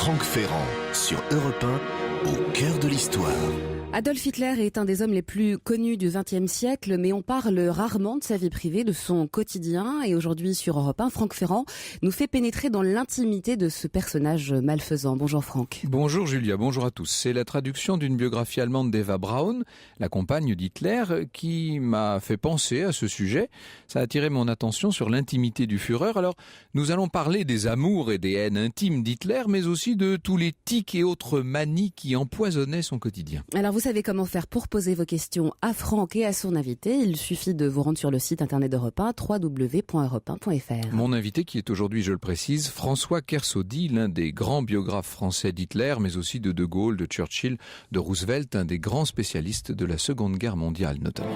Franck Ferrand sur Europe 1, au cœur de l'histoire. Adolf Hitler est un des hommes les plus connus du XXe siècle, mais on parle rarement de sa vie privée, de son quotidien. Et aujourd'hui, sur Europe 1, Franck Ferrand nous fait pénétrer dans l'intimité de ce personnage malfaisant. Bonjour Franck. Bonjour Julia, bonjour à tous. C'est la traduction d'une biographie allemande d'Eva Braun, la compagne d'Hitler, qui m'a fait penser à ce sujet. Ça a attiré mon attention sur l'intimité du Führer. Alors, nous allons parler des amours et des haines intimes d'Hitler, mais aussi de tous les tics et autres manies qui empoisonnaient son quotidien. Alors, vous savez comment faire pour poser vos questions à Franck et à son invité. Il suffit de vous rendre sur le site internet d'Europe 1, www.europe1.fr. Mon invité qui est aujourd'hui, je le précise, François Kersaudy, l'un des grands biographes français d'Hitler, mais aussi de De Gaulle, de Churchill, de Roosevelt, un des grands spécialistes de la Seconde Guerre mondiale notamment.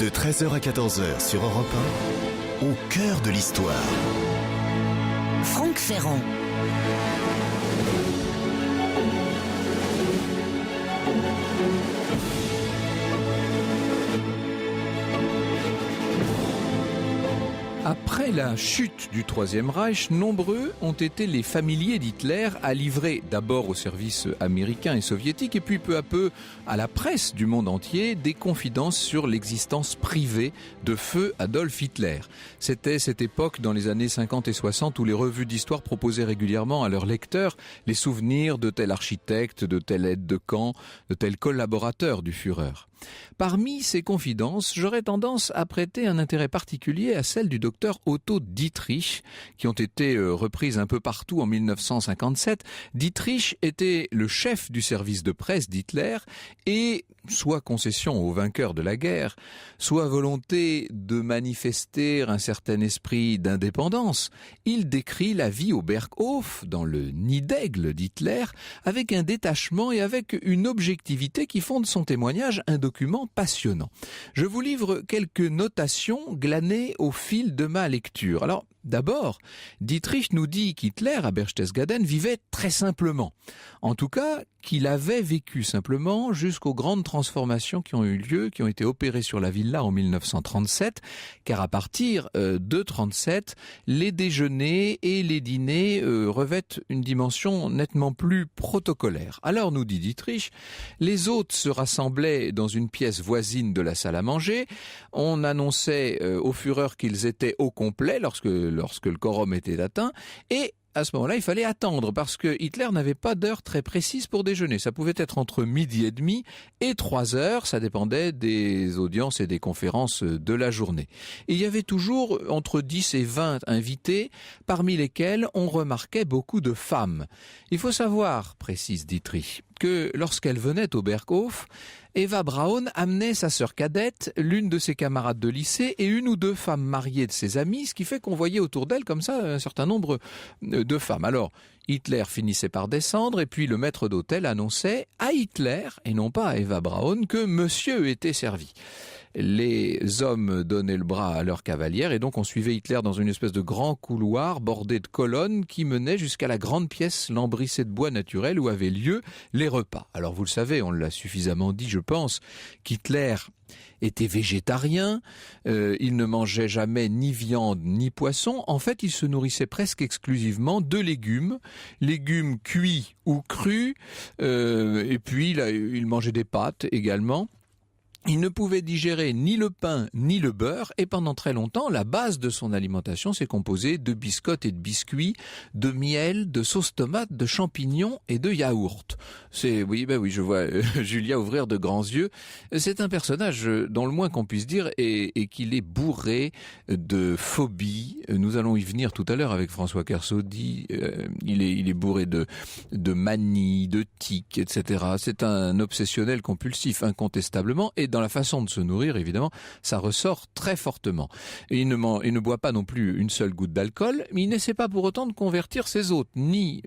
De 13h à 14h sur Europe 1, au cœur de l'histoire. Franck Ferrand. Après la chute du Troisième Reich, nombreux ont été les familiers d'Hitler à livrer d'abord au service américain et soviétique et puis peu à peu à la presse du monde entier des confidences sur l'existence privée de feu Adolf Hitler. C'était cette époque dans les années 50 et 60 où les revues d'histoire proposaient régulièrement à leurs lecteurs les souvenirs de tel architecte, de tel aide de camp, de tel collaborateur du Führer. Parmi ces confidences, j'aurais tendance à prêter un intérêt particulier à celles du docteur Otto Dietrich, qui ont été reprises un peu partout en 1957. Dietrich était le chef du service de presse d'Hitler et, soit concession aux vainqueurs de la guerre, soit volonté de manifester un certain esprit d'indépendance, il décrit la vie au Berghof, dans le nid d'aigle d'Hitler, avec un détachement et avec une objectivité qui font de son témoignage un document passionnant. Je vous livre quelques notations glanées au fil de ma lecture. Alors, d'abord, Dietrich nous dit qu'Hitler, à Berchtesgaden, vivait très simplement. En tout cas, qu'il avait vécu simplement jusqu'aux grandes transformations qui ont eu lieu, qui ont été opérées sur la villa en 1937, car à partir de 37, les déjeuners et les dîners revêtent une dimension nettement plus protocolaire. Alors, nous dit Dietrich, les hôtes se rassemblaient dans une pièce voisine de la salle à manger, on annonçait au Führer qu'ils étaient au complet lorsque le quorum était atteint, et à ce moment-là, il fallait attendre parce que Hitler n'avait pas d'heure très précise pour déjeuner. Ça pouvait être entre midi et demi et 3 heures. Ça dépendait des audiences et des conférences de la journée. Et il y avait toujours entre 10 et 20 invités, parmi lesquels on remarquait beaucoup de femmes. Il faut savoir, précise Dietrich, que lorsqu'elle venait au Berghof, Eva Braun amenait sa sœur cadette, l'une de ses camarades de lycée et une ou deux femmes mariées de ses amis, ce qui fait qu'on voyait autour d'elle comme ça un certain nombre de femmes. Alors, Hitler finissait par descendre et puis le maître d'hôtel annonçait à Hitler, et non pas à Eva Braun, que monsieur était servi. Les hommes donnaient le bras à leur cavalière et donc on suivait Hitler dans une espèce de grand couloir bordé de colonnes qui menait jusqu'à la grande pièce lambrissée de bois naturel où avaient lieu les repas. Alors vous le savez, on l'a suffisamment dit je pense, qu'Hitler était végétarien, il ne mangeait jamais ni viande ni poisson. En fait, il se nourrissait presque exclusivement de légumes cuits ou crus, et puis il mangeait des pâtes également. Il ne pouvait digérer ni le pain ni le beurre et pendant très longtemps, la base de son alimentation s'est composée de biscottes et de biscuits, de miel, de sauce tomate, de champignons et de yaourt. Oui, je vois Julia ouvrir de grands yeux. C'est un personnage dont le moins qu'on puisse dire est qu'il est bourré de phobies. Nous allons y venir tout à l'heure avec François Kersaudy. Il est bourré de manies, de tics, etc. C'est un obsessionnel compulsif, incontestablement, et dans la façon de se nourrir, évidemment, ça ressort très fortement. Et il ne boit pas non plus une seule goutte d'alcool, mais il n'essaie pas pour autant de convertir ses hôtes, ni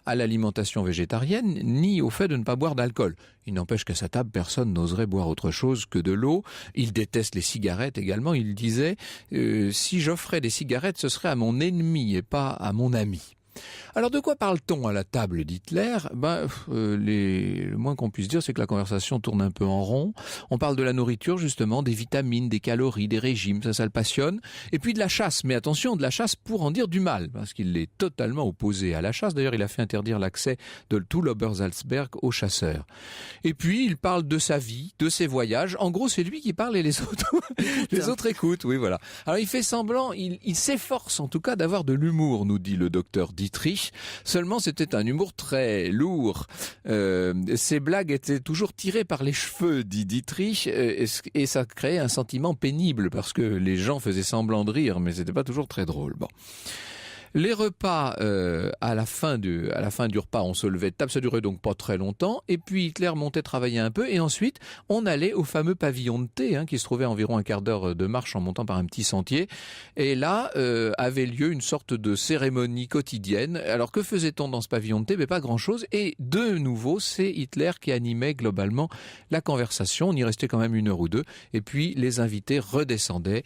à l'alimentation végétarienne, ni au fait de ne pas boire d'alcool. Il n'empêche qu'à sa table, personne n'oserait boire autre chose que de l'eau. Il déteste les cigarettes également. Il disait si j'offrais des cigarettes, ce serait à mon ennemi et pas à mon ami. Alors de quoi parle-t-on à la table d'Hitler ? Le moins qu'on puisse dire, c'est que la conversation tourne un peu en rond. On parle de la nourriture justement, des vitamines, des calories, des régimes, ça le passionne. Et puis de la chasse, mais attention, de la chasse pour en dire du mal, parce qu'il est totalement opposé à la chasse. D'ailleurs, il a fait interdire l'accès de tout l'Obersalzberg aux chasseurs. Et puis il parle de sa vie, de ses voyages. En gros, c'est lui qui parle et les autres écoutent. Oui, voilà. Alors il fait semblant, il s'efforce en tout cas d'avoir de l'humour, nous dit le docteur Dietrich. Seulement, c'était un humour très lourd. Ses blagues étaient toujours tirées par les cheveux, dit Dietrich, et ça créait un sentiment pénible parce que les gens faisaient semblant de rire, mais c'était pas toujours très drôle. Bon. Les repas, à la fin du repas, on se levait de table, ça durait donc pas très longtemps, et puis Hitler montait travailler un peu, et ensuite, on allait au fameux pavillon de thé, qui se trouvait à environ un quart d'heure de marche en montant par un petit sentier, et là, avait lieu une sorte de cérémonie quotidienne. Alors, que faisait-on dans ce pavillon de thé ? Mais pas grand-chose, et de nouveau, c'est Hitler qui animait globalement la conversation. On y restait quand même 1 heure ou 2, et puis les invités redescendaient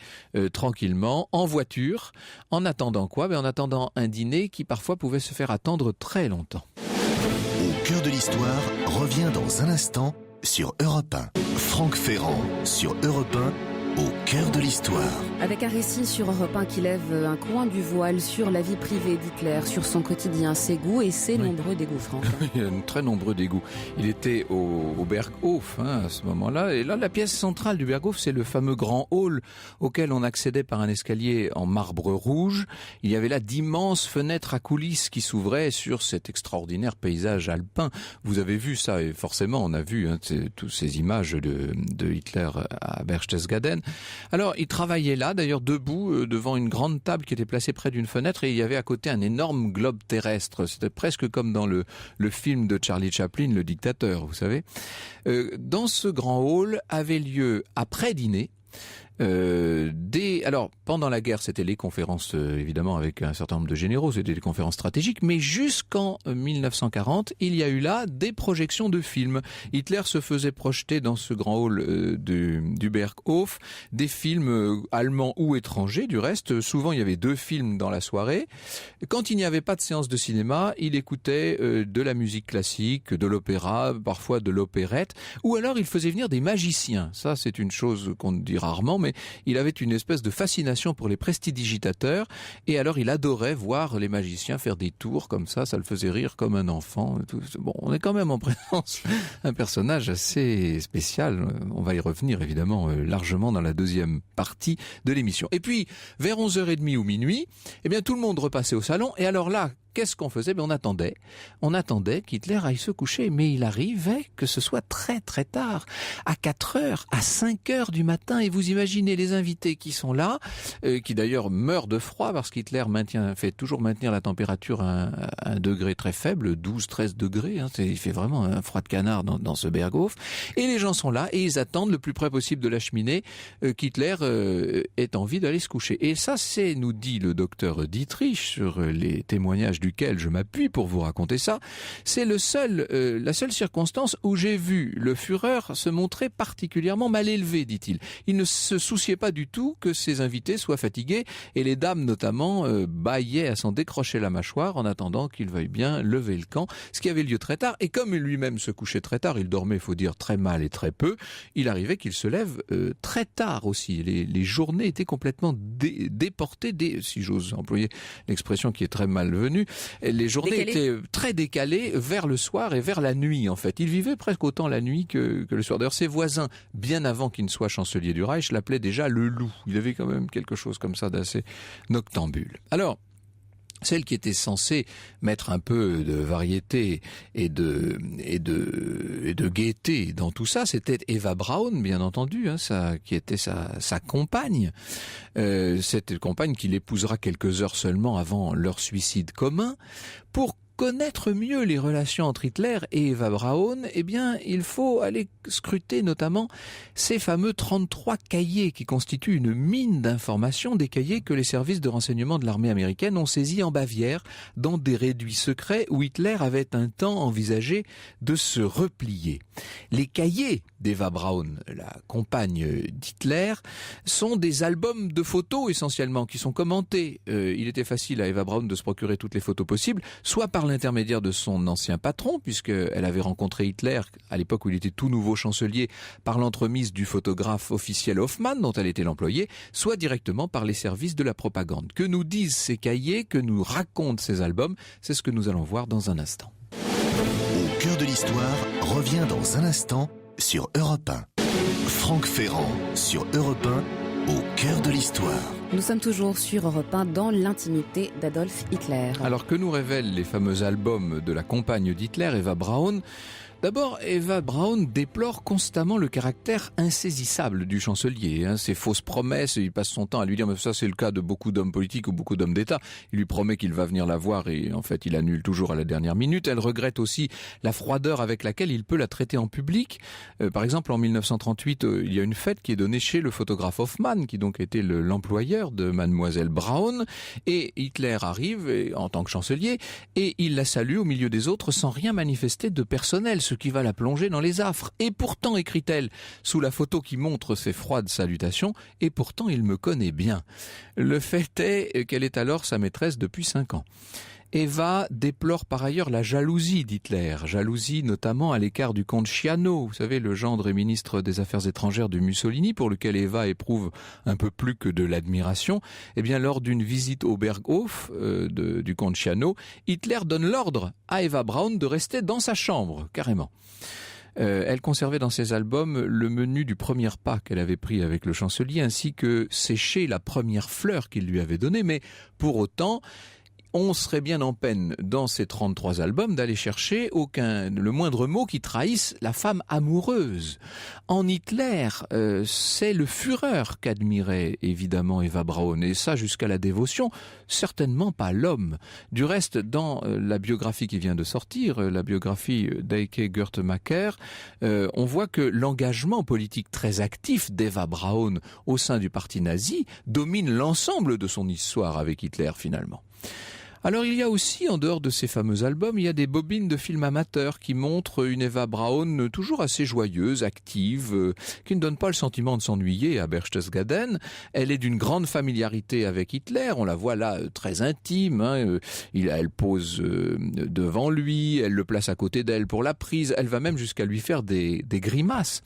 tranquillement, en voiture, en attendant quoi ? En attendant un dîner qui parfois pouvait se faire attendre très longtemps. Au cœur de l'histoire revient dans un instant sur Europe 1. Franck Ferrand sur Europe 1. Au cœur de l'histoire. Avec un récit sur Europe 1 qui lève un coin du voile sur la vie privée d'Hitler, sur son quotidien, ses goûts et ses nombreux dégoûts, Franck. Il y a très nombreux dégoûts. Il était au Berghof à ce moment-là. Et là, la pièce centrale du Berghof, c'est le fameux grand hall auquel on accédait par un escalier en marbre rouge. Il y avait là d'immenses fenêtres à coulisses qui s'ouvraient sur cet extraordinaire paysage alpin. Vous avez vu ça, et forcément, on a vu toutes ces images de Hitler à Berchtesgaden. Alors, il travaillait là, d'ailleurs debout, devant une grande table qui était placée près d'une fenêtre, et il y avait à côté un énorme globe terrestre. C'était presque comme dans le film de Charlie Chaplin, Le Dictateur, vous savez. Dans ce grand hall avait lieu, après dîner, alors pendant la guerre, c'était les conférences évidemment avec un certain nombre de généraux, c'était des conférences stratégiques, mais jusqu'en 1940, il y a eu là des projections de films. Hitler se faisait projeter dans ce grand hall du Berghof des films allemands ou étrangers. Du reste, souvent il y avait 2 films dans la soirée. Quand il n'y avait pas de séance de cinéma, il écoutait de la musique classique, de l'opéra, parfois de l'opérette, ou alors il faisait venir des magiciens. Ça, c'est une chose qu'on dit rarement, mais il avait une espèce de fascination pour les prestidigitateurs, et alors il adorait voir les magiciens faire des tours comme ça le faisait rire comme un enfant. Bon, on est quand même en présence d'un personnage assez spécial, on va y revenir évidemment largement dans la deuxième partie de l'émission. Et puis, vers 11h30 ou minuit, eh bien tout le monde repassait au salon, et alors là, qu'est-ce qu'on faisait ? On attendait qu'Hitler aille se coucher, mais il arrivait que ce soit très très tard, à 4h, à 5h du matin, et vous imaginez les invités qui sont là, qui d'ailleurs meurent de froid parce qu'Hitler fait toujours maintenir la température à un degré très faible, 12-13 degrés, il fait vraiment un froid de canard dans ce Berghof, et les gens sont là et ils attendent le plus près possible de la cheminée qu'Hitler ait envie d'aller se coucher. Et ça, c'est, nous dit le docteur Dietrich, sur les témoignages duquel je m'appuie pour vous raconter ça, c'est la seule circonstance où j'ai vu le Führer se montrer particulièrement mal élevé, dit-il. Il ne se souciait pas du tout que ses invités soient fatigués, et les dames notamment bâillaient à s'en décrocher la mâchoire en attendant qu'il veuille bien lever le camp, ce qui avait lieu très tard, et comme lui-même se couchait très tard, il dormait, il faut dire, très mal et très peu, il arrivait qu'il se lève très tard aussi. Les journées étaient complètement déportées, si j'ose employer l'expression qui est très malvenue, les journées étaient très décalées vers le soir et vers la nuit en fait. Il vivait presque autant la nuit que le soir. D'ailleurs, ses voisins, bien avant qu'il ne soit chancelier du Reich, l'appelaient déjà le loup. Il avait quand même quelque chose comme ça d'assez noctambule. Alors, celle qui était censée mettre un peu de variété et de gaieté dans tout ça, c'était Eva Braun, bien entendu, qui était sa compagne. Cette compagne qu'il épousera quelques heures seulement avant leur suicide commun. Pour connaître mieux les relations entre Hitler et Eva Braun, eh bien, il faut aller scruter notamment ces fameux 33 cahiers qui constituent une mine d'informations, des cahiers que les services de renseignement de l'armée américaine ont saisis en Bavière dans des réduits secrets où Hitler avait un temps envisagé de se replier. Les cahiers d'Eva Braun, la compagne d'Hitler, sont des albums de photos essentiellement qui sont commentés. Il était facile à Eva Braun de se procurer toutes les photos possibles, soit par l'intermédiaire de son ancien patron, puisqu'elle avait rencontré Hitler à l'époque où il était tout nouveau chancelier, par l'entremise du photographe officiel Hoffmann, dont elle était l'employée, soit directement par les services de la propagande. Que nous disent ces cahiers, que nous racontent ces albums, c'est ce que nous allons voir dans un instant. Au cœur de l'histoire revient dans un instant sur Europe 1. Franck Ferrand sur Europe 1, au cœur de l'histoire. Nous sommes toujours sur Europe 1 dans l'intimité d'Adolf Hitler. Alors que nous révèlent les fameux albums de la compagne d'Hitler, Eva Braun? D'abord, Eva Braun déplore constamment le caractère insaisissable du chancelier. Ses fausses promesses, il passe son temps à lui dire, mais ça c'est le cas de beaucoup d'hommes politiques ou beaucoup d'hommes d'État. Il lui promet qu'il va venir la voir et en fait il annule toujours à la dernière minute. Elle regrette aussi la froideur avec laquelle il peut la traiter en public. Par exemple, en 1938, il y a une fête qui est donnée chez le photographe Hoffmann, qui donc était l'employeur de mademoiselle Braun. Et Hitler arrive en tant que chancelier et il la salue au milieu des autres sans rien manifester de personnel, ce qui va la plonger dans les affres. Et pourtant, écrit-elle, sous la photo qui montre ces froides salutations, et pourtant il me connaît bien. Le fait est qu'elle est alors sa maîtresse depuis 5 ans. Eva déplore par ailleurs la jalousie d'Hitler, jalousie notamment à l'égard du comte Schiano, vous savez, le gendre et ministre des Affaires étrangères de Mussolini, pour lequel Eva éprouve un peu plus que de l'admiration. Eh bien, lors d'une visite au Berghof du comte Schiano, Hitler donne l'ordre à Eva Braun de rester dans sa chambre, carrément. Elle conservait dans ses albums le menu du premier pas qu'elle avait pris avec le chancelier, ainsi que sécher la première fleur qu'il lui avait donnée, mais pour autant, on serait bien en peine, dans ces 33 albums, d'aller chercher le moindre mot qui trahisse la femme amoureuse. En Hitler, c'est le Führer qu'admirait évidemment Eva Braun, et ça jusqu'à la dévotion, certainement pas l'homme. Du reste, dans la biographie qui vient de sortir, la biographie d'Eike Guertemacher, on voit que l'engagement politique très actif d'Eva Braun au sein du parti nazi domine l'ensemble de son histoire avec Hitler finalement. Alors il y a aussi, en dehors de ces fameux albums, il y a des bobines de films amateurs qui montrent une Eva Braun toujours assez joyeuse, active, qui ne donne pas le sentiment de s'ennuyer à Berchtesgaden. Elle est d'une grande familiarité avec Hitler, on la voit là très intime, elle pose devant lui, elle le place à côté d'elle pour la prise, elle va même jusqu'à lui faire des grimaces.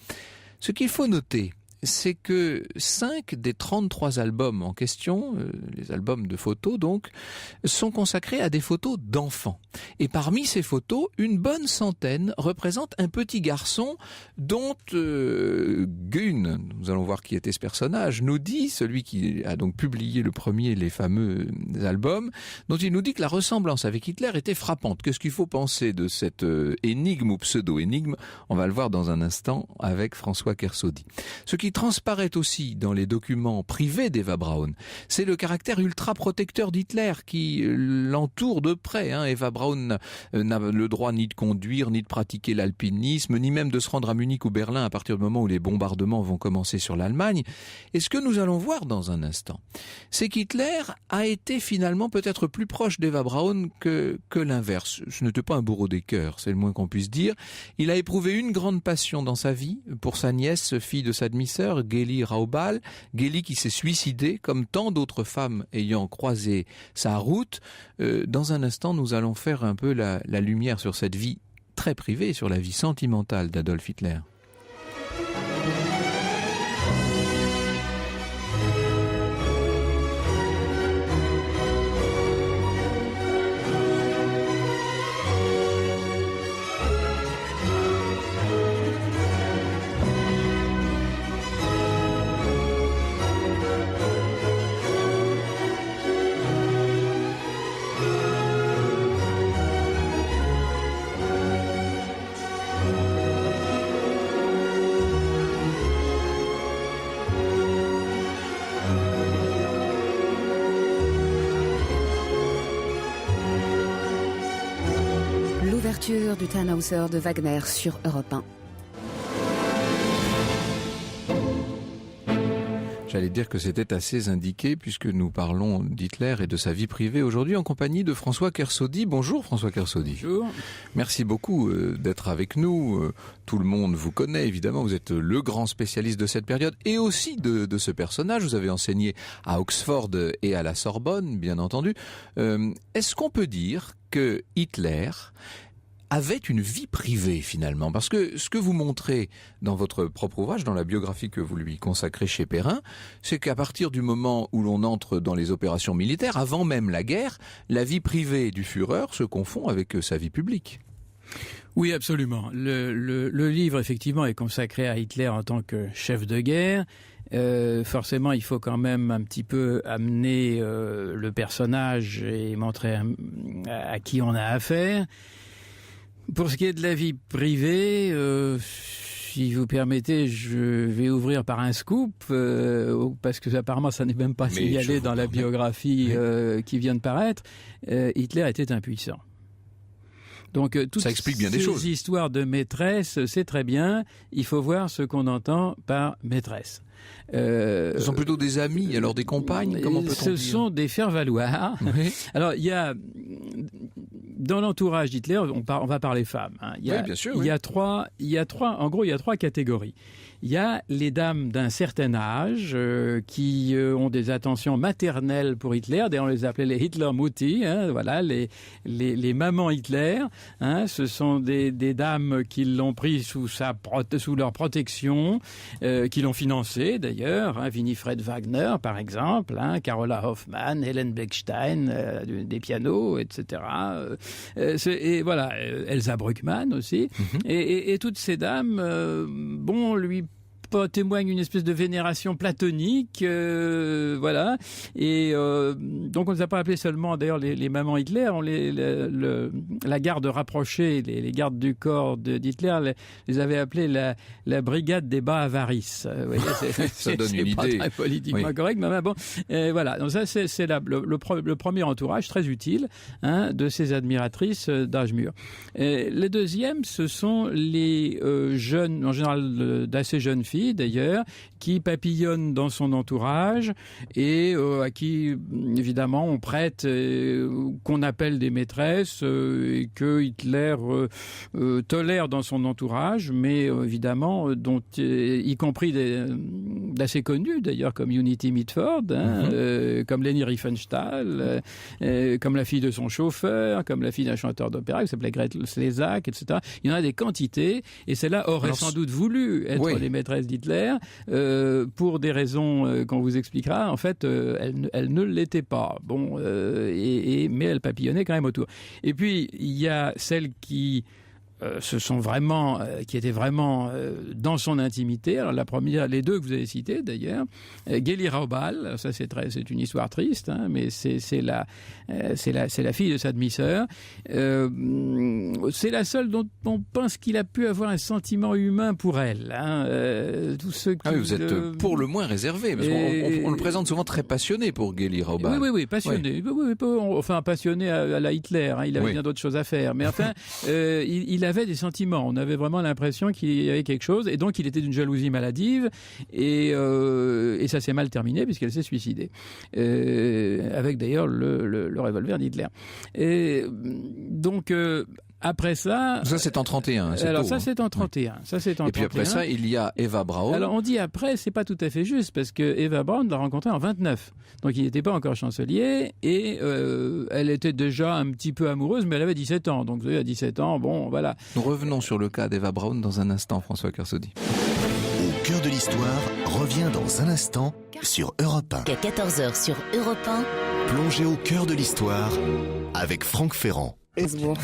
Ce qu'il faut noter, c'est que 5 des 33 albums en question, les albums de photos donc, sont consacrés à des photos d'enfants. Et parmi ces photos, une bonne centaine représentent un petit garçon dont Gunn, nous allons voir qui était ce personnage, nous dit, celui qui a donc publié le premier, les fameux albums, dont il nous dit que la ressemblance avec Hitler était frappante. Qu'est-ce qu'il faut penser de cette énigme ou pseudo-énigme? On va le voir dans un instant avec François Kersaudy. Ce qui transparaît aussi dans les documents privés d'Eva Braun, c'est le caractère ultra-protecteur d'Hitler qui l'entoure de près. Eva Braun n'a le droit ni de conduire, ni de pratiquer l'alpinisme, ni même de se rendre à Munich ou Berlin à partir du moment où les bombardements vont commencer sur l'Allemagne. Et ce que nous allons voir dans un instant, c'est qu'Hitler a été finalement peut-être plus proche d'Eva Braun que l'inverse. Ce n'était pas un bourreau des cœurs, c'est le moins qu'on puisse dire. Il a éprouvé une grande passion dans sa vie pour sa nièce, fille de sa demi-sœur, Gélie Raubal, Gélie qui s'est suicidée comme tant d'autres femmes ayant croisé sa route. Dans un instant, nous allons faire un peu la lumière sur cette vie très privée, sur la vie sentimentale d'Adolf Hitler. l'ouverture du Tannhäuser de Wagner sur Europe 1. J'allais dire que c'était assez indiqué puisque nous parlons d'Hitler et de sa vie privée aujourd'hui en compagnie de François Kersaudy. Bonjour François Kersaudy. Bonjour. Merci beaucoup d'être avec nous. Tout le monde vous connaît évidemment, vous êtes le grand spécialiste de cette période et aussi de ce personnage. Vous avez enseigné à Oxford et à la Sorbonne, bien entendu. Est-ce qu'on peut dire que Hitler avait une vie privée finalement, parce que ce que vous montrez dans votre propre ouvrage, dans la biographie que vous lui consacrez chez Perrin, c'est qu'à partir du moment où l'on entre dans les opérations militaires, avant même la guerre, la vie privée du Führer se confond avec sa vie publique. Oui, absolument. Le livre, effectivement, est consacré à Hitler en tant que chef de guerre. Forcément, il faut quand même un petit peu amener le personnage et montrer à qui on a affaire. Pour ce qui est de la vie privée, si vous permettez, je vais ouvrir par un scoop, parce que apparemment ça n'est même pas signalé dans la biographie qui vient de paraître. Hitler était impuissant. Donc toutes ça explique bien des choses. Ces histoires de maîtresse, c'est très bien. Il faut voir ce qu'on entend par maîtresse. Ce sont plutôt des amis, alors des compagnes, comment peut-on dire ? Ce sont des faire-valoir. Oui. Alors, il y a, dans l'entourage d'Hitler, on va parler femmes. Hein. Oui, bien sûr. Il y a trois catégories. Il y a les dames d'un certain âge qui ont des attentions maternelles pour Hitler. D'ailleurs, on les appelait les Hitler-Mutti, hein, voilà, les mamans Hitler. Hein, ce sont des dames qui l'ont pris sous leur protection, qui l'ont financé d'ailleurs. Hein, Winifred Wagner, par exemple, hein, Carola Hoffmann, Helen Bechstein, des pianos, etc. Et voilà, Elsa Bruckmann aussi. Et toutes ces dames, lui témoigne une espèce de vénération platonique, voilà. Et donc on ne les a pas appelés seulement, d'ailleurs, les mamans Hitler, la garde rapprochée, les gardes du corps d'Hitler, les avait appelés la brigade des bas avarices. Ça donne une idée. C'est pas très politiquement correct, mais bon, voilà. Donc ça, c'est le premier entourage très utile, hein, de ces admiratrices d'âge mûr. Le deuxième, ce sont les jeunes, en général d'assez jeunes filles, d'ailleurs, qui papillonnent dans son entourage et à qui, évidemment, on prête, qu'on appelle des maîtresses, et que Hitler tolère dans son entourage, mais évidemment, dont, y compris d'assez connus, d'ailleurs, comme Unity Mitford, hein, comme Leni Riefenstahl, comme la fille de son chauffeur, comme la fille d'un chanteur d'opéra qui s'appelait Gretel Slezak, etc. Il y en a des quantités, et celles-là auraient sans doute voulu être les maîtresses d'Hitler, pour des raisons qu'on vous expliquera. En fait, elles ne l'étaient pas. Bon, mais elles papillonnaient quand même autour. Et puis, il y a celles qui qui étaient vraiment dans son intimité. Alors la première, les deux que vous avez cités d'ailleurs, Geli Raubal, ça c'est une histoire triste, hein, mais c'est la fille de sa demi-sœur. C'est la seule dont on pense qu'il a pu avoir un sentiment humain pour elle. Hein. Tous ceux qui vous êtes pour le moins réservé, parce qu'on le présente souvent très passionné pour Geli Raubal. Oui, passionné. Oui, enfin passionné à la Hitler. Hein, il avait bien d'autres choses à faire, mais enfin, il avait des sentiments. On avait vraiment l'impression qu'il y avait quelque chose, et donc il était d'une jalousie maladive, et ça s'est mal terminé puisqu'elle s'est suicidée, avec d'ailleurs le revolver d'Hitler. Et donc après ça... Ça, c'est en 31. Alors, ça, c'est en 31. Et puis après ça, il y a Eva Braun. Alors, on dit après, c'est pas tout à fait juste, parce que Eva Braun l'a rencontrée en 29. Donc, il n'était pas encore chancelier, et elle était déjà un petit peu amoureuse, mais elle avait 17 ans. Donc, vous voyez, à 17 ans, bon, voilà. Nous revenons sur le cas d'Eva Braun dans un instant, François Kersaudy. Au cœur de l'histoire revient dans un instant sur Europe 1. Qu'à 14h sur Europe 1. Plongez au cœur de l'histoire avec Franck Ferrand.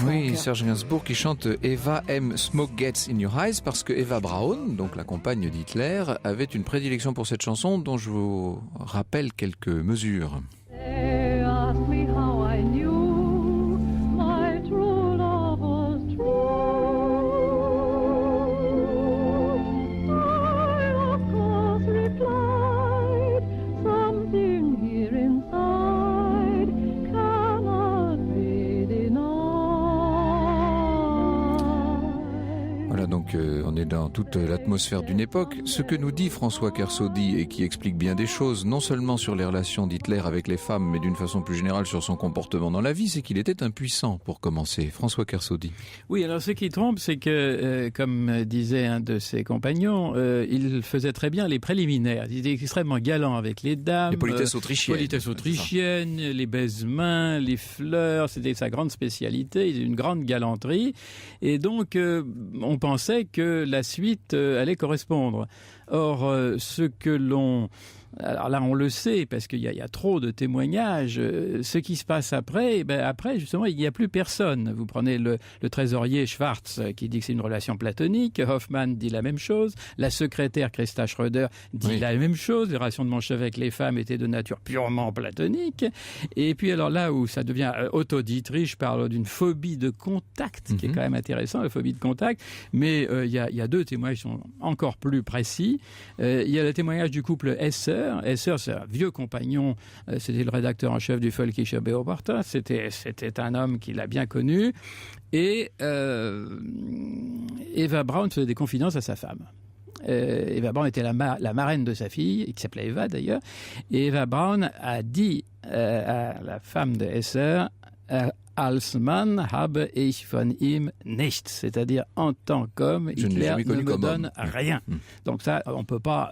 Oui, Serge Gainsbourg qui chante Eva M. Smoke Gets in Your Eyes, parce que Eva Braun, donc la compagne d'Hitler, avait une prédilection pour cette chanson dont je vous rappelle quelques mesures. toute l'atmosphère d'une époque. Ce que nous dit François Kersaudy et qui explique bien des choses, non seulement sur les relations d'Hitler avec les femmes, mais d'une façon plus générale sur son comportement dans la vie, c'est qu'il était impuissant pour commencer. François Kersaudy. Oui, alors ce qui trompe, c'est que, comme disait un de ses compagnons, il faisait très bien les préliminaires. Il était extrêmement galant avec les dames. Les politesses autrichiennes. Politesses autrichiennes, les baise-mains, les fleurs, c'était sa grande spécialité, une grande galanterie. Et donc, on pensait que la suite allait correspondre. Or, ce que l'on... Alors là, on le sait, parce qu'il y a trop de témoignages. Ce qui se passe après, après, justement, il n'y a plus personne. Vous prenez le trésorier Schwartz, qui dit que c'est une relation platonique. Hoffmann dit la même chose. La secrétaire Christa Schröder dit la même chose. Les relations de mon chef avec les femmes étaient de nature purement platonique. Et puis, alors là où ça devient... Otto Dietrich parle d'une phobie de contact, qui est quand même intéressant, la phobie de contact. Mais il y a deux témoignages qui sont encore plus précis. Il y a le témoignage du couple Esser. Esser, c'est un vieux compagnon, c'était le rédacteur en chef du Völkischer Beobachter, c'était un homme qu'il a bien connu, et Eva Braun faisait des confidences à sa femme. Eva Braun était la marraine de sa fille, qui s'appelait Eva d'ailleurs, et Eva Braun a dit à la femme de Esser, als Mann habe ich von ihm nichts, c'est-à-dire en tant qu'homme, Hitler ne me donne rien. Donc ça, on peut pas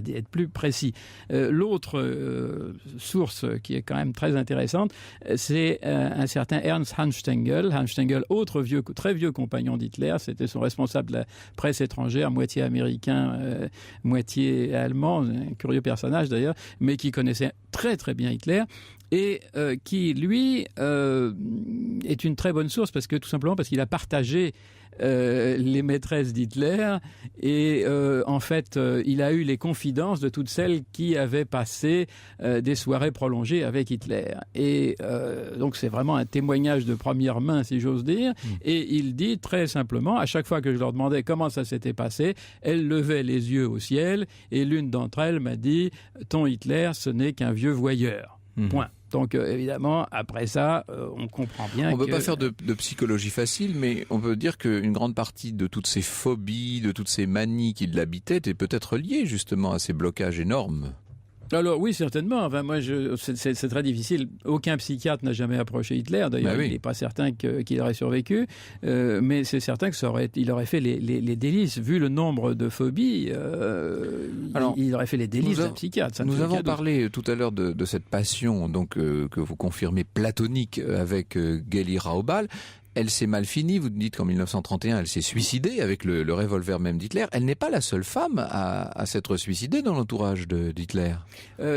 être plus précis. L'autre source qui est quand même très intéressante, c'est un certain Ernst Hanstengel. Hanstengel, autre très vieux compagnon d'Hitler, c'était son responsable de la presse étrangère, moitié américain, moitié allemand, un curieux personnage d'ailleurs, mais qui connaissait très très bien Hitler. Et qui, lui, est une très bonne source, tout simplement parce qu'il a partagé les maîtresses d'Hitler et en fait, il a eu les confidences de toutes celles qui avaient passé des soirées prolongées avec Hitler. Et donc, c'est vraiment un témoignage de première main, si j'ose dire. Et il dit très simplement, à chaque fois que je leur demandais comment ça s'était passé, elles levaient les yeux au ciel et l'une d'entre elles m'a dit « Ton Hitler, ce n'est qu'un vieux voyeur. » Point. Donc évidemment, après ça, on comprend bien on ne peut pas faire de psychologie facile, mais on peut dire qu'une grande partie de toutes ces phobies, de toutes ces manies qui l'habitaient est peut-être liée justement à ces blocages énormes. Alors oui, certainement. Enfin, moi, c'est très difficile. Aucun psychiatre n'a jamais approché Hitler. D'ailleurs, il n'est pas certain qu'il aurait survécu. Mais c'est certain qu'il aurait fait les délices. Vu le nombre de phobies, il aurait fait les délices d'un psychiatre. Nous avons parlé tout à l'heure de cette passion donc, que vous confirmez platonique avec Geli Raubal. Elle s'est mal finie, vous dites qu'en 1931, elle s'est suicidée avec le revolver même d'Hitler. Elle n'est pas la seule femme à s'être suicidée dans l'entourage d'Hitler.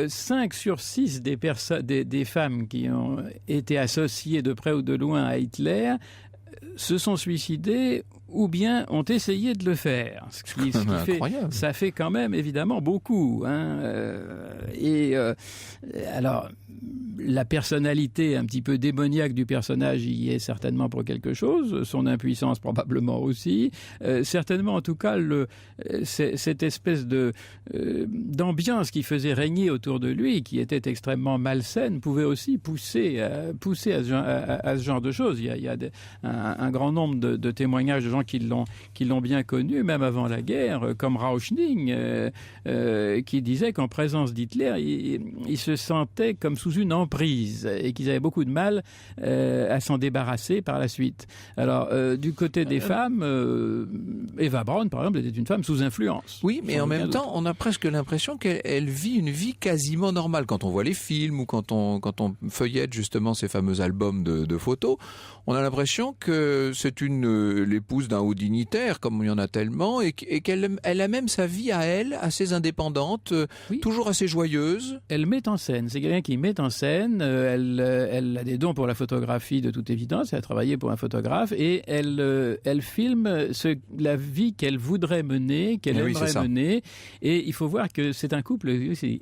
5 sur 6 des femmes qui ont été associées de près ou de loin à Hitler se sont suicidées ou bien ont essayé de le faire. Ce qui fait, ça fait quand même évidemment beaucoup. Alors, la personnalité un petit peu démoniaque du personnage y est certainement pour quelque chose, son impuissance probablement aussi. Certainement, en tout cas, cette espèce d'ambiance qui faisait régner autour de lui, qui était extrêmement malsaine, pouvait aussi pousser à ce genre de choses. Il y a un grand nombre de témoignages de gens qui l'ont bien connu, même avant la guerre, comme Rauschning, qui disait qu'en présence d'Hitler, il se sentait comme sous une emprise et qu'ils avaient beaucoup de mal à s'en débarrasser par la suite. Alors, du côté des femmes, Eva Braun, par exemple, était une femme sous influence. Oui, mais en même temps, on a presque l'impression qu'elle vit une vie quasiment normale. Quand on voit les films ou quand on feuillette justement ces fameux albums de photos, on a l'impression que c'est l'épouse d'un haut dignitaire, comme il y en a tellement, et qu'elle a même sa vie à elle, assez indépendante, toujours assez joyeuse. Elle met en scène, c'est quelqu'un qui met en scène, elle a des dons pour la photographie de toute évidence, elle a travaillé pour un photographe, et elle filme la vie qu'elle voudrait mener, qu'elle aimerait mener, et il faut voir que c'est un couple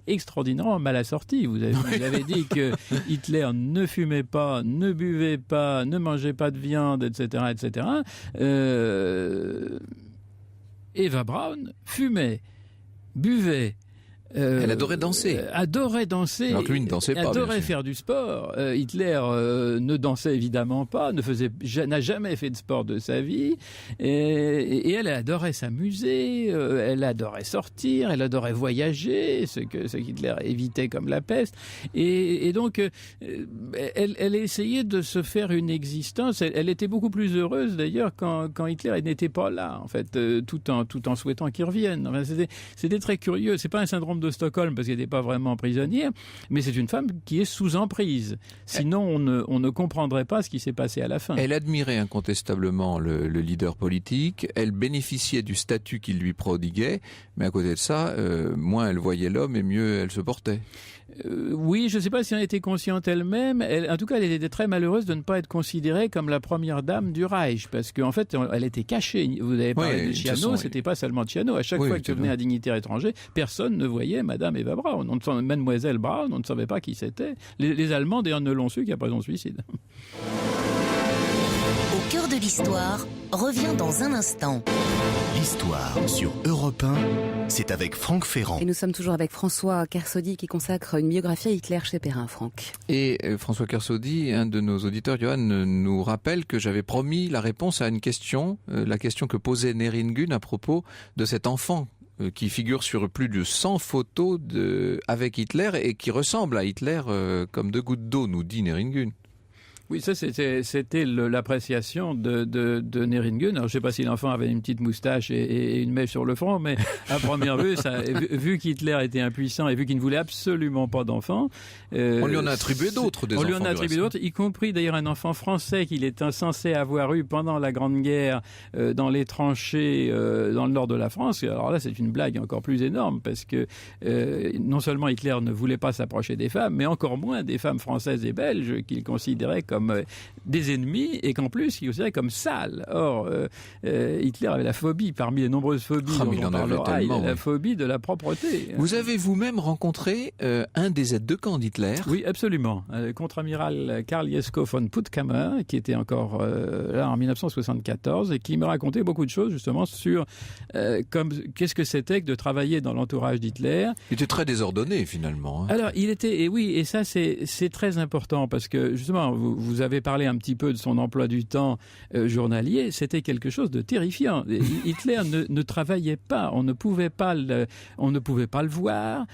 extraordinairement mal assorti. Vous avez dit que Hitler ne fumait pas, ne buvait pas, ne mangeait pas de viande, etc., etc. Eva Braun fumait, buvait, Elle adorait danser. Adorait danser. Alors que lui ne dansait pas. Adorait faire du sport. Hitler ne dansait évidemment pas, n'a jamais fait de sport de sa vie. Et elle adorait s'amuser, elle adorait sortir, elle adorait voyager, ce qu'Hitler évitait comme la peste. Et donc, elle essayait de se faire une existence. Elle était beaucoup plus heureuse d'ailleurs quand Hitler n'était pas là, en fait, tout en souhaitant qu'il revienne. Enfin, c'était très curieux. C'est pas un syndrome de Stockholm parce qu'elle n'était pas vraiment prisonnière, mais c'est une femme qui est sous emprise. Sinon, on ne comprendrait pas ce qui s'est passé à la fin. Elle admirait incontestablement le leader politique. Elle bénéficiait du statut qu'il lui prodiguait, mais à côté de ça, moins elle voyait l'homme et mieux elle se portait. Oui, je ne sais pas si elle était consciente elle-même. En tout cas, elle était très malheureuse de ne pas être considérée comme la première dame du Reich, parce qu'en fait, elle était cachée. Vous avez parlé de Ciano, c'était pas seulement Ciano. À chaque fois que venait un dignitaire étranger, personne ne voyait Madame Eva Braun. Mademoiselle Braun, on ne savait pas qui c'était. Les Allemands, d'ailleurs, ne l'ont su qu'après son suicide. Au cœur de l'histoire, revient dans un instant. L'histoire sur Europe 1, c'est avec Franck Ferrand. Et nous sommes toujours avec François Kersaudy qui consacre une biographie à Hitler chez Perrin, Franck. Et François Kersaudy, un de nos auditeurs, Johan, nous rappelle que j'avais promis la réponse à une question, la question que posait Néringen à propos de cet enfant qui figure sur plus de 100 photos avec Hitler et qui ressemble à Hitler comme deux gouttes d'eau, nous dit Néringen. Oui, ça c'était l'appréciation de Néringen. Alors je ne sais pas si l'enfant avait une petite moustache et une mèche sur le front, mais à première vue, vu qu'Hitler était impuissant et vu qu'il ne voulait absolument pas d'enfants, on lui en a attribué d'autres. On lui en a attribué d'autres, y compris d'ailleurs un enfant français qu'il était censé avoir eu pendant la Grande Guerre dans les tranchées dans le nord de la France. Alors là, c'est une blague encore plus énorme parce que non seulement Hitler ne voulait pas s'approcher des femmes, mais encore moins des femmes françaises et belges qu'il considérait comme des ennemis et qu'en plus il considérait comme sales. Or, Hitler avait la phobie, parmi les nombreuses phobies dont on parlera, il a la phobie de la propreté. Vous avez vous-même rencontré un des aides de camp d'Hitler ? Oui, absolument. Le contre-amiral Karl Jesko von Puttkamer, qui était encore là en 1974 et qui me racontait beaucoup de choses justement sur qu'est-ce que c'était que de travailler dans l'entourage d'Hitler. Il était très désordonné finalement. Alors, il était, et ça c'est très important parce que justement, vous avez parlé un petit peu de son emploi du temps journalier, c'était quelque chose de terrifiant. Hitler ne travaillait pas, on ne pouvait pas le voir.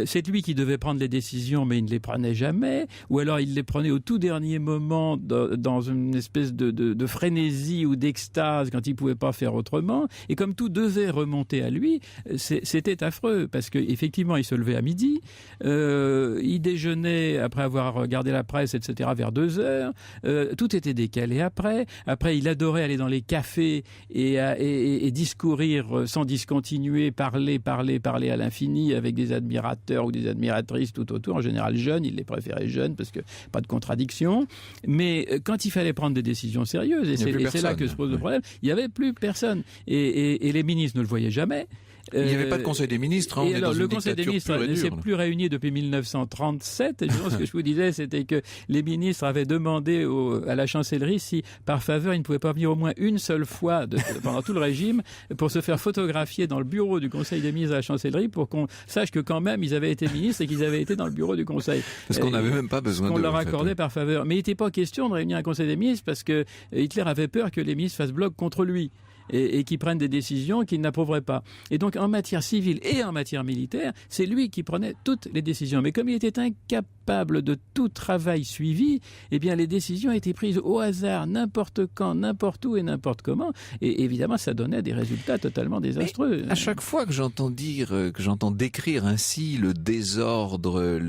C'est lui qui devait prendre les décisions, mais il ne les prenait jamais. Ou alors il les prenait au tout dernier moment dans une espèce de frénésie ou d'extase quand il ne pouvait pas faire autrement. Et comme tout devait remonter à lui, c'était affreux parce qu'effectivement, il se levait à midi, il déjeunait après avoir regardé la presse, etc., vers 2h. Tout était décalé après. Après, il adorait aller dans les cafés et discourir sans discontinuer, parler à l'infini avec des admirateurs ou des admiratrices tout autour. En général jeunes, il les préférait jeunes parce que pas de contradiction. Mais quand il fallait prendre des décisions sérieuses, et c'est là que se pose le problème, il n'y avait plus personne. Et les ministres ne le voyaient jamais. Il n'y avait pas de Conseil des ministres. Et alors, le Conseil des ministres ne s'est plus réuni depuis 1937. Et ce que je vous disais, c'était que les ministres avaient demandé à la chancellerie si, par faveur, ils ne pouvaient pas venir au moins une seule fois pendant tout le régime pour se faire photographier dans le bureau du Conseil des ministres à la chancellerie pour qu'on sache que quand même ils avaient été ministres et qu'ils avaient été dans le bureau du Conseil. Parce qu'on n'avait même pas besoin de... On leur accordait par faveur. Mais il n'était pas question de réunir un Conseil des ministres parce que Hitler avait peur que les ministres fassent bloc contre lui. Et qui prennent des décisions qu'il n'approuverait pas. Et donc, en matière civile et en matière militaire, c'est lui qui prenait toutes les décisions. Mais comme il était incapable de tout travail suivi, eh bien, les décisions étaient prises au hasard, n'importe quand, n'importe où et n'importe comment. Et évidemment, ça donnait des résultats totalement désastreux. Mais à chaque fois que j'entends décrire ainsi le désordre,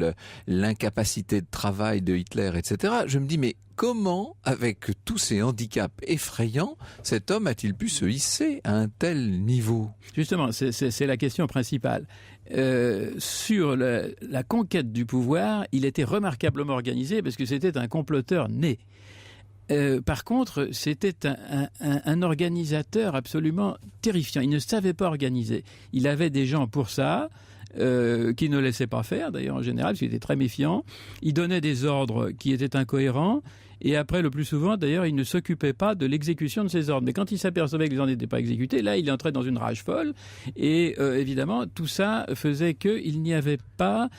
l'incapacité de travail de Hitler, etc., je me dis, mais comment, avec tous ces handicaps effrayants, cet homme a-t-il pu se hisser à un tel niveau ? Justement, c'est la question principale. Sur la conquête du pouvoir, il était remarquablement organisé parce que c'était un comploteur né. Par contre, c'était un organisateur absolument terrifiant. Il ne savait pas organiser. Il avait des gens pour ça. qui ne laissait pas faire, d'ailleurs, en général, parce qu'il était très méfiant. Il donnait des ordres qui étaient incohérents. Et après, le plus souvent, d'ailleurs, il ne s'occupait pas de l'exécution de ses ordres. Mais quand il s'apercevait que les ordres n'étaient pas exécutés, là, il entrait dans une rage folle. Et évidemment, tout ça faisait qu'il n'y avait pas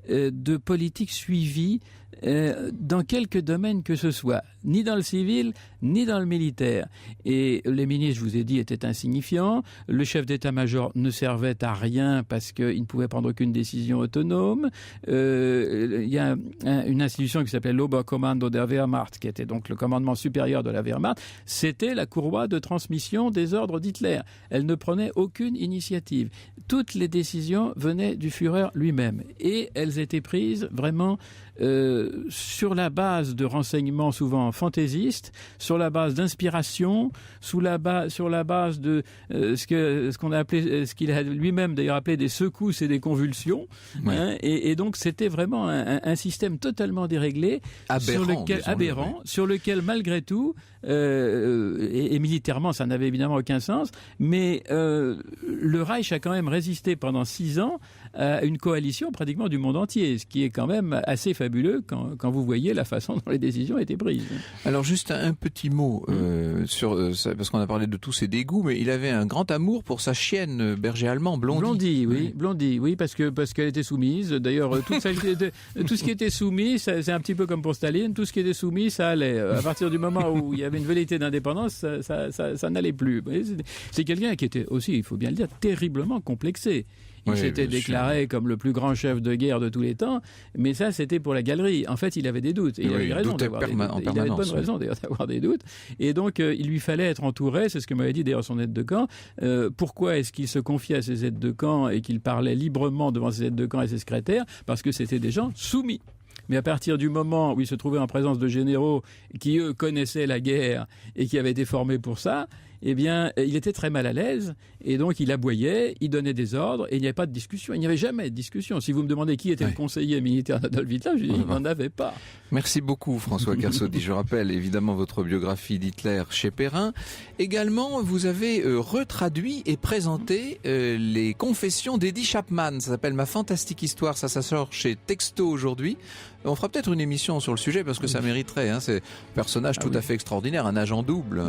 de politique suivie dans quelque domaine que ce soit, ni dans le civil, ni dans le militaire. Et les ministres, je vous ai dit, étaient insignifiants. Le chef d'état-major ne servait à rien parce qu'il ne pouvait prendre aucune décision autonome. Il y a une institution qui s'appelait l'Oberkommando der Wehrmacht, qui était donc le commandement supérieur de la Wehrmacht. C'était la courroie de transmission des ordres d'Hitler. Elle ne prenait aucune initiative. Toutes les décisions venaient du Führer lui-même. Et elles étaient prises vraiment sur la base de renseignements souvent fantaisistes, sur la base d'inspiration, sur la base de ce qu'on a appelé, ce qu'il a lui-même d'ailleurs appelé des secousses et des convulsions. Ouais. Hein, et donc c'était vraiment un système totalement déréglé, aberrant, sur lequel malgré tout, et militairement ça n'avait évidemment aucun sens, mais le Reich a quand même résisté pendant 6 ans à une coalition pratiquement du monde entier, ce qui est quand même assez fabuleux quand vous voyez la façon dont les décisions étaient prises. Alors juste un petit mot sur ça, parce qu'on a parlé de tous ses dégoûts, mais il avait un grand amour pour sa chienne berger allemand, Blondie. Blondie, oui, parce qu'elle était soumise. D'ailleurs, tout ce qui était soumis, c'est un petit peu comme pour Staline, tout ce qui était soumis, ça allait. À partir du moment où il y avait une velléité d'indépendance, ça n'allait plus. C'est quelqu'un qui était aussi, il faut bien le dire, terriblement complexé. Il s'était déclaré comme le plus grand chef de guerre de tous les temps, mais ça, c'était pour la galerie. En fait, il avait des doutes. Et il avait raison d'avoir des doutes. Il avait de bonnes raisons d'ailleurs d'avoir des doutes. Et donc, il lui fallait être entouré, c'est ce que m'avait dit d'ailleurs son aide de camp. Pourquoi est-ce qu'il se confiait à ses aides de camp et qu'il parlait librement devant ses aides de camp et ses secrétaires? Parce que c'était des gens soumis. Mais à partir du moment où il se trouvait en présence de généraux qui, eux, connaissaient la guerre et qui avaient été formés pour ça, eh bien, il était très mal à l'aise et donc il aboyait, il donnait des ordres et il n'y avait pas de discussion. Il n'y avait jamais de discussion. Si vous me demandez qui était le conseiller militaire d'Adolf Hitler, je dis il n'en avait pas. Merci beaucoup François Kersaudy. Je rappelle évidemment votre biographie d'Hitler chez Perrin. Également, vous avez retraduit et présenté les confessions d'Eddie Chapman. Ça s'appelle Ma fantastique histoire. Ça sort chez Texto aujourd'hui. On fera peut-être une émission sur le sujet parce que ça mériterait. C'est un personnage tout à fait extraordinaire, un agent double.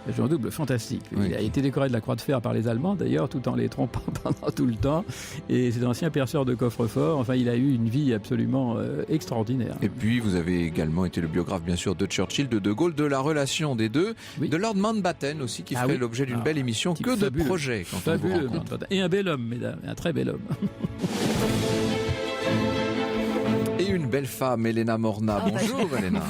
Agent double fantastique. Oui. Il a été décoré de la Croix de Fer par les Allemands d'ailleurs, tout en les trompant pendant tout le temps. Et c'est un ancien perceur de coffre-fort. Enfin, il a eu une vie absolument extraordinaire. Et puis, vous avez également été le biographe, bien sûr, de Churchill, de De Gaulle, de la relation des deux, de Lord Mountbatten aussi, qui ferait l'objet d'une belle émission. Que de projets quand on vous rencontre. Et un bel homme, mesdames, un très bel homme. Et une belle femme, Elena Morna. Bonjour, Elena.